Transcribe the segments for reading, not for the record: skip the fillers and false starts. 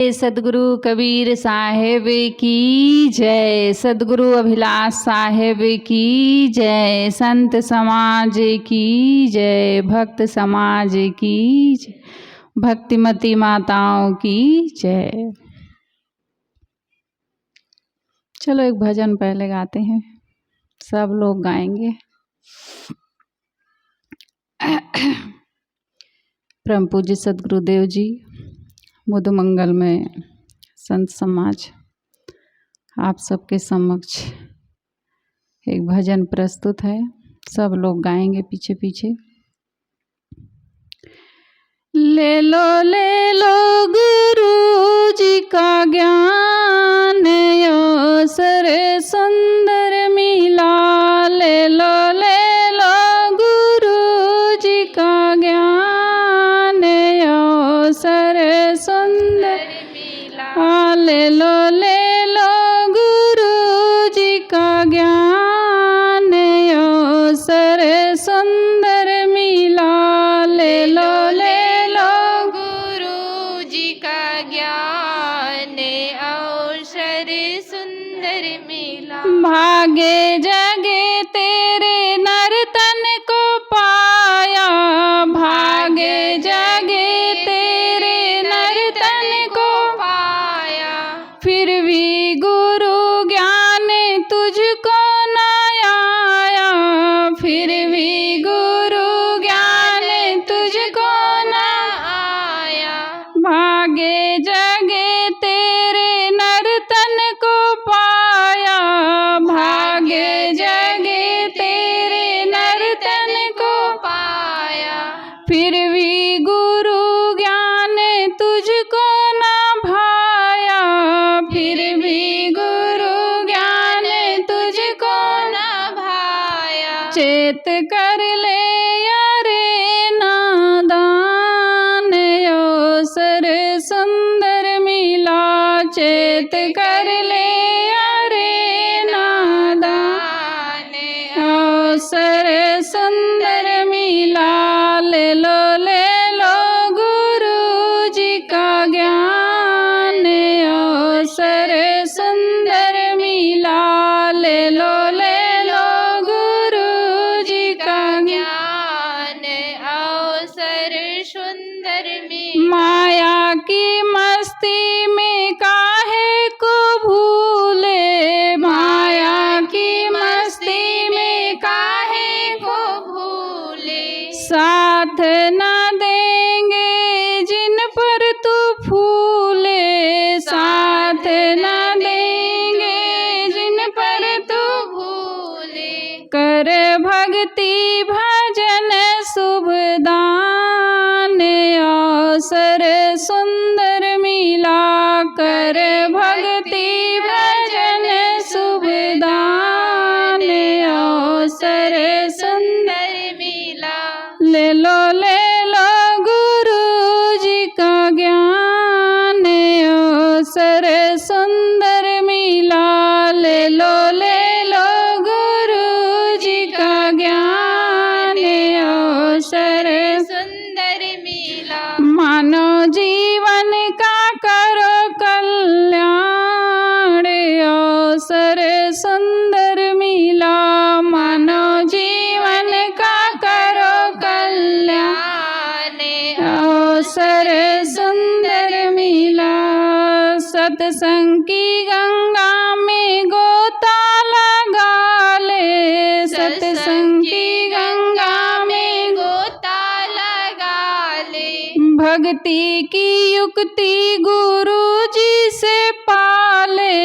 सदगुरु कबीर साहेब की जय, सदगुरु अभिलाष साहेब की जय, संत समाज की जय, भक्त समाज की जय, भक्तिमती माताओं की जय। चलो एक भजन पहले गाते हैं, सब लोग गाएंगे। परम पूज्य सदगुरुदेव जी, बुद्ध मंगल में संत समाज, आप सबके समक्ष एक भजन प्रस्तुत है, सब लोग गाएंगे पीछे पीछे। ले लो गुरु जी का ज्ञान, अवसर सुंदर मिला। ले लो गुरु जी का ज्ञान, अवसर सुंदर मिला। ले लो गुरु जी का ज्ञान, अवसर सुंदर मिला। ले लो गुरु जी का ज्ञान, अवसर सुंदर मिला। भागे जगे तेरे नर्तन को पाया, भागे जगे तेरे नर्तन को पाया। फिर भी गुरु ज्ञान तुझको न आया, फिर भी गुरु ज्ञान तुझको न आया। भागे जगे तेरे नर्तन को पाया, भागे जगे तेरे नर्तन को पाया। फिर भी गुरु ज्ञान तुझको न भाया, फिर भी गुरु ज्ञान तुझको न भाया। चेत कर ले यारे नादान, अवसर सुंदर मिला। चेत कर ले यारे नादान, अवसर सुंदर मिला। ले लो गुरु जी का ज्ञान, अवसर सुंदर मिला। ले लो गुरु जी का ज्ञान, अवसर सुंदर मिला। माया की मस्ती में काहे को भूले, माया की मस्ती में काहे को भूले। साथ न देंगे जिन पर तू फूले, साथ न देंगे जिन पर तू भूले। कर भक्ति भजन शुभ दान, अवसर सुंदर मिला। कर भक्ति भजन शुभ दान, अवसर सुंदर मिला। ले लो गुरु जी का ज्ञान, अवसर सुंदर मिला। ले लो गुरु जी का ज्ञान, अवसर सुंदर मिला। मानो जीवन का करो कल्याण, अवसर सुंदर मिला। मानो जीवन का करो कल्याण, अवसर सुंदर मिला। सत्संग की गंगा में गोता लगा ले, सत्संग की गंगा में गोता लगा ले। भक्ति की युक्ति गुरु जी से पाले,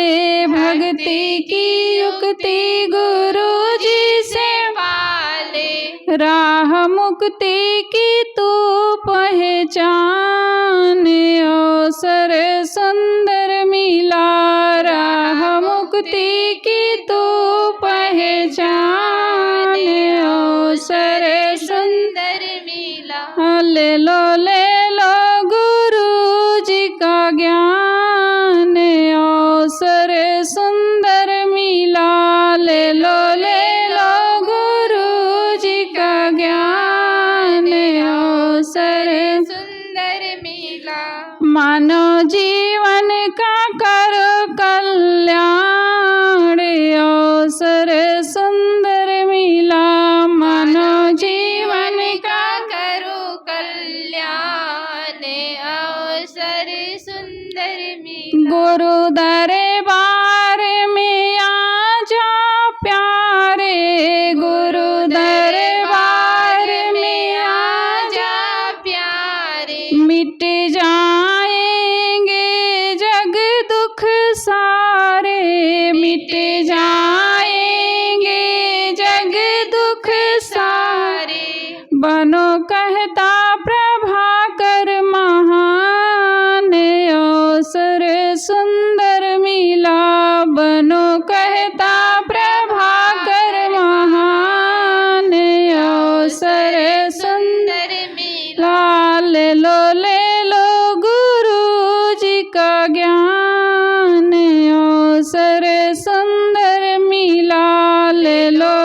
भक्ति की युक्ति गुरु जी से पाले। राह मुक्ति की तू पहचान, अवसर सुंदर मिला। राह मुक्ति की तू पहचान, अवसर सुंदर मिला। ले लो गुरु जी का ज्ञान, अवसर सुंदर मिला। ले लो गुरु जी का ज्ञान, अवसर सुंदर मिला। मानो जीवन सुंदर मिला। गुरु दरबार में आजा प्यारे, गुरु दरबार में आजा प्यारे। मिट जाएंगे जग दुख सारे, मिट जाएंगे जग दुख सारे। बनो कहता प्रभाकर महान, अवसर सुंदर मिला। बनो कहता प्रभाकर महान, अवसर सुंदर मिला। ले लो गुरु जी का ज्ञान, अवसर सुंदर मिला। ले लो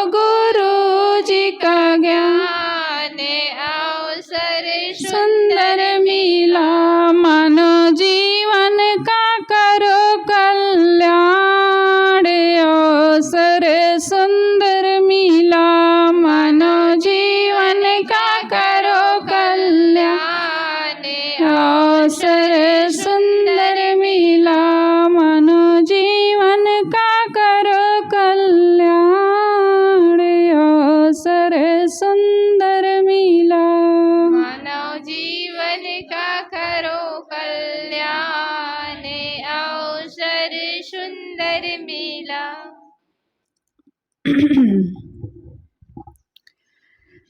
गुरु जी का ज्ञान, अवसर सुंदर मिला। मानो जीवन का करो कल्याण, अवसर सुंदर मिला। मानो जीवन का करो कल्याण, अवसर सुंदर मिला। मानो जीवन का करो कल्याण, अवसर सुंदर मिला। मानव जीवन का करो कल्याण, अवसर सुंदर मिला।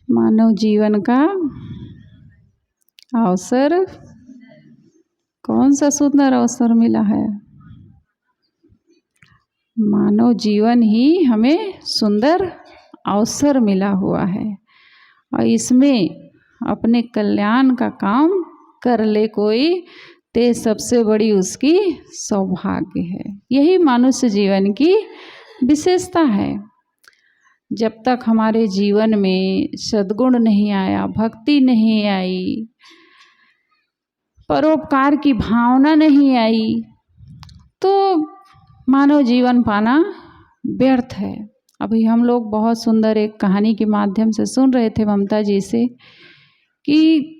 मानव जीवन का अवसर, कौन सा सुंदर अवसर मिला है? मानव जीवन ही हमें सुंदर अवसर मिला हुआ है, और इसमें अपने कल्याण का काम कर ले कोई, ते सबसे बड़ी उसकी सौभाग्य है। यही मनुष्य जीवन की विशेषता है। जब तक हमारे जीवन में सद्गुण नहीं आया, भक्ति नहीं आई, परोपकार की भावना नहीं आई, तो मानव जीवन पाना व्यर्थ है। अभी हम लोग बहुत सुंदर एक कहानी के माध्यम से सुन रहे थे ममता जी से कि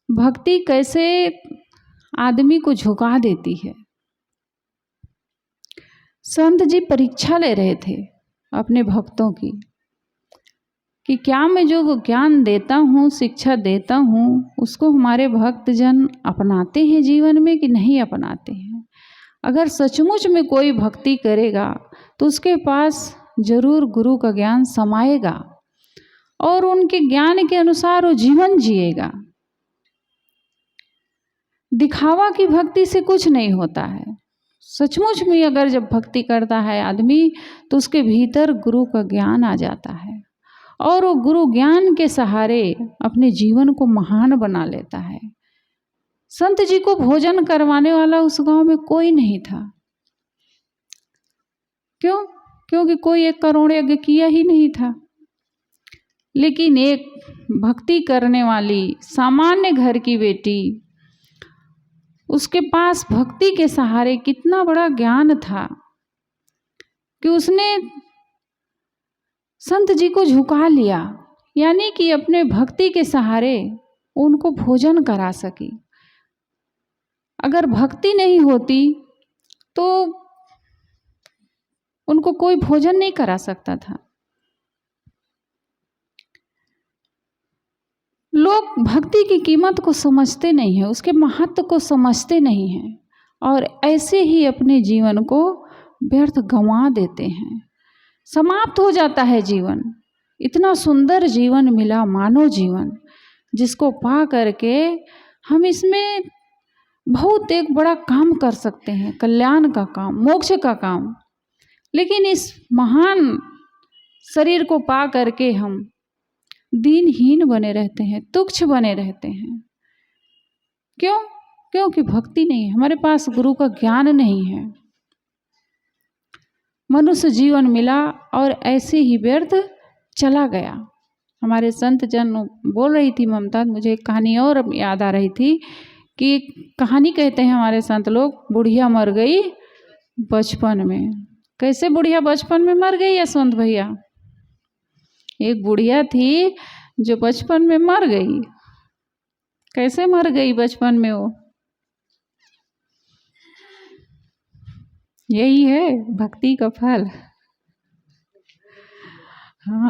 भक्ति कैसे आदमी को झुका देती है। संत जी परीक्षा ले रहे थे अपने भक्तों की कि क्या मैं जो ज्ञान देता हूँ, शिक्षा देता हूँ, उसको हमारे भक्तजन अपनाते हैं जीवन में कि नहीं अपनाते हैं। अगर सचमुच में कोई भक्ति करेगा तो उसके पास जरूर गुरु का ज्ञान समाएगा और उनके ज्ञान के अनुसार वो जीवन जिएगा। दिखावा की भक्ति से कुछ नहीं होता है। सचमुच में अगर जब भक्ति करता है आदमी तो उसके भीतर गुरु का ज्ञान आ जाता है और वो गुरु ज्ञान के सहारे अपने जीवन को महान बना लेता है। संत जी को भोजन करवाने वाला उस गांव में कोई नहीं था। क्यों? क्योंकि कोई एक करोड़ यज्ञ किया ही नहीं था। लेकिन एक भक्ति करने वाली सामान्य घर की बेटी, उसके पास भक्ति के सहारे कितना बड़ा ज्ञान था कि उसने संत जी को झुका लिया, यानी कि अपने भक्ति के सहारे उनको भोजन करा सकी। अगर भक्ति नहीं होती तो उनको कोई भोजन नहीं करा सकता था। लोग भक्ति की कीमत को समझते नहीं हैं, उसके महत्व को समझते नहीं हैं और ऐसे ही अपने जीवन को व्यर्थ गंवा देते हैं। समाप्त हो जाता है जीवन। इतना सुंदर जीवन मिला, मानव जीवन, जिसको पा करके हम इसमें बहुत एक बड़ा काम कर सकते हैं, कल्याण का काम, मोक्ष का काम। लेकिन इस महान शरीर को पा करके हम दीनहीन बने रहते हैं, तुच्छ बने रहते हैं। क्यों? क्योंकि भक्ति नहीं है, हमारे पास गुरु का ज्ञान नहीं है। मनुष्य जीवन मिला और ऐसे ही व्यर्थ चला गया। हमारे संत जन बोल रही थी ममता, मुझे एक कहानी और याद आ रही थी कि कहानी कहते हैं हमारे संत लोग, बुढ़िया मर गई बचपन में। कैसे बुढ़िया बचपन में मर गई यशवंत भैया? एक बुढ़िया थी जो बचपन में मर गई। कैसे मर गई बचपन में वो? यही है भक्ति का फल। हाँ,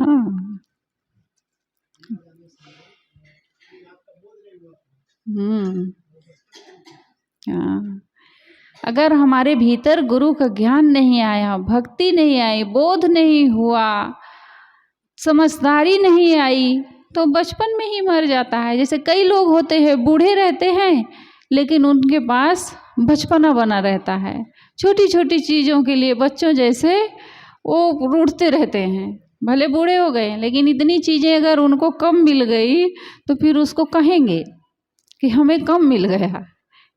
हाँ। अगर हमारे भीतर गुरु का ज्ञान नहीं आया, भक्ति नहीं आई, बोध नहीं हुआ, समझदारी नहीं आई, तो बचपन में ही मर जाता है। जैसे कई लोग होते हैं बूढ़े रहते हैं लेकिन उनके पास बचपना बना रहता है। छोटी छोटी चीज़ों के लिए बच्चों जैसे वो रूठते रहते हैं। भले बूढ़े हो गए लेकिन इतनी चीज़ें अगर उनको कम मिल गई तो फिर उसको कहेंगे कि हमें कम मिल गया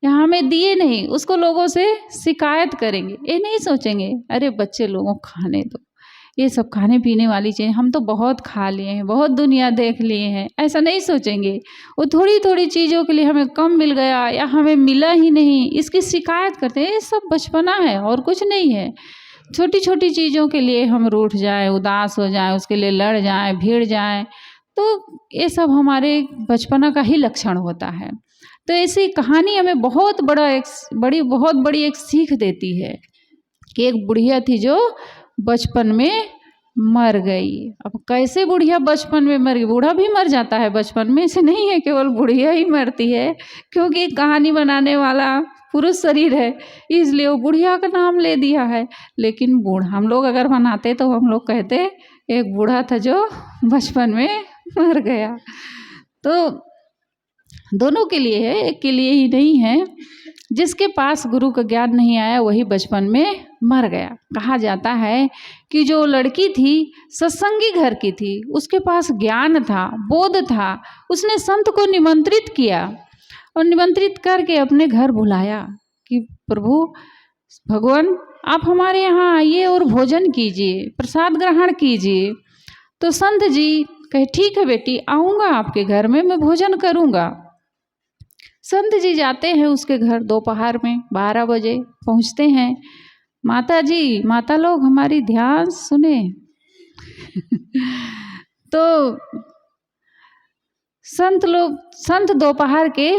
या हमें दिए नहीं, उसको लोगों से शिकायत करेंगे। ये नहीं सोचेंगे अरे बच्चे लोगों को खाने दो, ये सब खाने पीने वाली चीज़ें हम तो बहुत खा लिए हैं, बहुत दुनिया देख लिए हैं, ऐसा नहीं सोचेंगे। वो थोड़ी थोड़ी चीज़ों के लिए हमें कम मिल गया या हमें मिला ही नहीं, इसकी शिकायत करते हैं। ये सब बचपना है और कुछ नहीं है। छोटी छोटी चीज़ों के लिए हम रूठ जाएं, उदास हो जाएं, उसके लिए लड़ जाएं, भिड़ जाएं, तो ये सब हमारे बचपना का ही लक्षण होता है। तो ऐसी कहानी हमें बहुत बड़ी एक सीख देती है कि एक बुढ़िया थी जो बचपन में मर गई। अब कैसे बुढ़िया बचपन में मर गई? बूढ़ा भी मर जाता है बचपन में, ऐसे नहीं है केवल बुढ़िया ही मरती है, क्योंकि कहानी बनाने वाला पुरुष शरीर है इसलिए वो बुढ़िया का नाम ले दिया है। लेकिन बूढ़ा हम लोग अगर बनाते तो हम लोग कहते एक बूढ़ा था जो बचपन में मर गया। तो दोनों के लिए है, एक के लिए ही नहीं है। जिसके पास गुरु का ज्ञान नहीं आया वही बचपन में मर गया। कहा जाता है कि जो लड़की थी सत्संगी घर की थी, उसके पास ज्ञान था, बोध था, उसने संत को निमंत्रित किया और निमंत्रित करके अपने घर बुलाया कि प्रभु भगवान आप हमारे यहाँ आइए और भोजन कीजिए, प्रसाद ग्रहण कीजिए। तो संत जी कहे ठीक है बेटी, आऊँगा आपके घर में, मैं भोजन करूँगा। संत जी जाते हैं उसके घर, दोपहर में 12 बजे पहुँचते हैं। माता जी, माता लोग हमारी ध्यान सुने। तो संत दोपहर के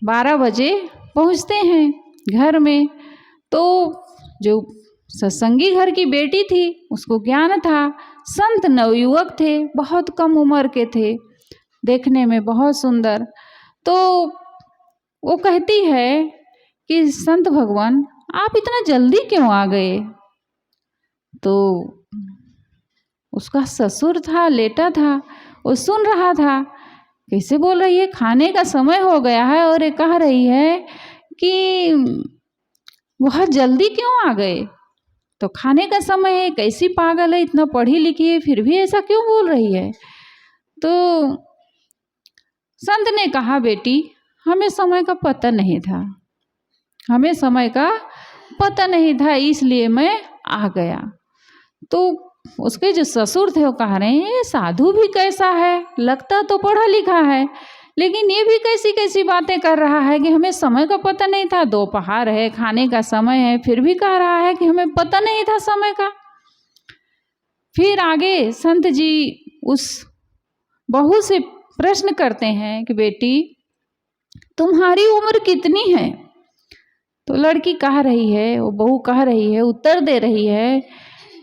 12 बजे पहुँचते हैं घर में। तो जो सत्संगी घर की बेटी थी उसको ज्ञान था। संत नवयुवक थे, बहुत कम उम्र के थे, देखने में बहुत सुंदर। तो वो कहती है कि संत भगवान आप इतना जल्दी क्यों आ गए? तो उसका ससुर था, लेटा था, वो सुन रहा था। कैसे बोल रही है, खाने का समय हो गया है और ये कह रही है कि बहुत जल्दी क्यों आ गए? तो खाने का समय है, कैसी पागल है, इतना पढ़ी लिखी है फिर भी ऐसा क्यों बोल रही है? तो संत ने कहा बेटी हमें समय का पता नहीं था, हमें समय का पता नहीं था, इसलिए मैं आ गया। तो उसके जो ससुर थे वो कह रहे हैं ये साधु भी कैसा है, लगता तो पढ़ा लिखा है लेकिन ये भी कैसी कैसी बातें कर रहा है कि हमें समय का पता नहीं था, दोपहर है, खाने का समय है, फिर भी कह रहा है कि हमें पता नहीं था समय का। फिर आगे संत जी उस बहू से प्रश्न करते हैं कि बेटी तुम्हारी उम्र कितनी है? तो लड़की कह रही है, वो बहू कह रही है, उत्तर दे रही है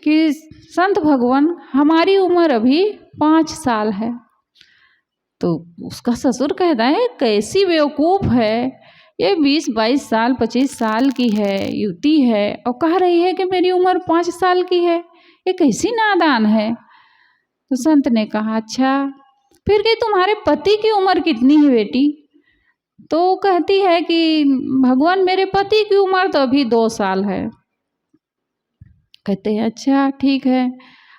कि संत भगवान हमारी उम्र अभी 5 साल है। तो उसका ससुर कहता है कैसी बेवकूफ़ है, ये 20-22 साल 25 साल की है, युवती है और कह रही है कि मेरी उम्र 5 साल की है, ये कैसी नादान है। तो संत ने कहा अच्छा फिर कि तुम्हारे पति की उम्र कितनी है बेटी? तो कहती है कि भगवान मेरे पति की उम्र तो अभी 2 साल है। कहते हैं अच्छा ठीक है।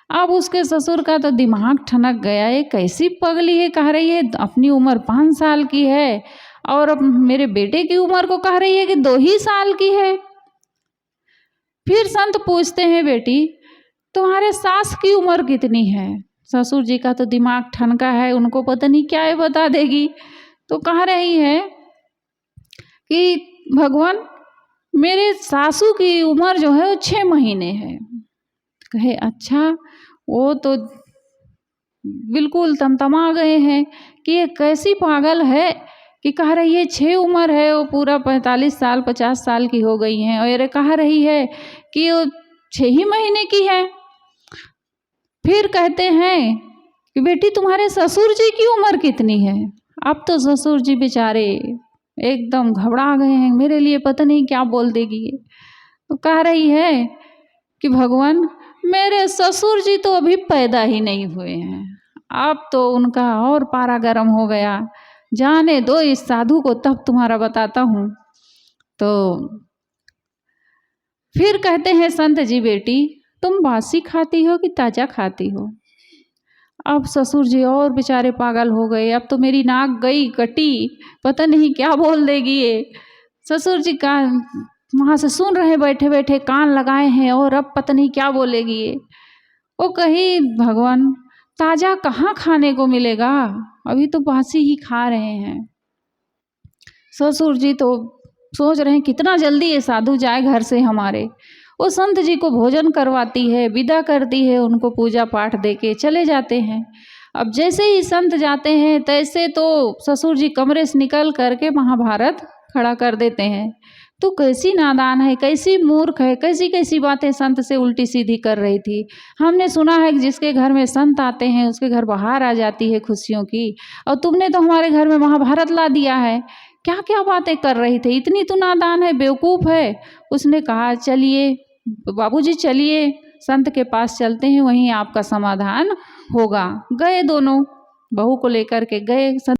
अब उसके ससुर का तो दिमाग ठनक गया, ये कैसी पगली है, कह रही है अपनी उम्र 5 साल की है और अब मेरे बेटे की उम्र को कह रही है कि 2 ही साल की है। फिर संत पूछते हैं बेटी तुम्हारे सास की उम्र कितनी है? ससुर जी का तो दिमाग ठनका है, उनको पता नहीं क्या है बता देगी। तो कह रही है कि भगवान मेरे सासू की उम्र जो है वो 6 महीने है। कहे अच्छा वो तो बिल्कुल तमतमा गए हैं कि ये कैसी पागल है कि कह रही है 6 उम्र है, वो पूरा 45 साल 50 साल की हो गई हैं, और ये कह रही है कि वो 6 ही महीने की है। फिर कहते हैं कि बेटी तुम्हारे ससुर जी की उम्र कितनी है? अब तो ससुर जी बेचारे एकदम घबरा गए हैं, मेरे लिए पता नहीं क्या बोल देगी ये। तो कह रही है कि भगवान मेरे ससुर जी तो अभी पैदा ही नहीं हुए हैं, अब तो उनका और पारा गर्म हो गया, जाने दो इस साधु को, तब तुम्हारा बताता हूँ। तो फिर कहते हैं संत जी बेटी तुम बासी खाती हो कि ताज़ा खाती हो? अब ससुर जी और बेचारे पागल हो गए, अब तो मेरी नाक गई कटी, पता नहीं क्या बोल देगी ये। ससुर जी का वहाँ से सुन रहे बैठे बैठे, कान लगाए हैं, और अब पता नहीं क्या बोलेगी ये। वो कही भगवान ताज़ा कहाँ खाने को मिलेगा, अभी तो बासी ही खा रहे हैं। ससुर जी तो सोच रहे हैं कितना जल्दी ये साधु जाए घर से हमारे। वो संत जी को भोजन करवाती है, विदा करती है, उनको पूजा पाठ दे के चले जाते हैं। अब जैसे ही संत जाते हैं तैसे तो ससुर जी कमरे से निकल करके महाभारत खड़ा कर देते हैं। तो कैसी नादान है, कैसी मूर्ख है, कैसी कैसी बातें संत से उल्टी सीधी कर रही थी। हमने सुना है कि जिसके घर में संत आते हैं उसके घर बाहर आ जाती है खुशियों की, और तुमने तो हमारे घर में महाभारत ला दिया है। क्या क्या बातें कर रही थी, इतनी तो नादान है, बेवकूफ़ है। उसने कहा चलिए बाबूजी चलिए संत के पास चलते हैं, वहीं आपका समाधान होगा। गए दोनों, बहू को लेकर के गए संत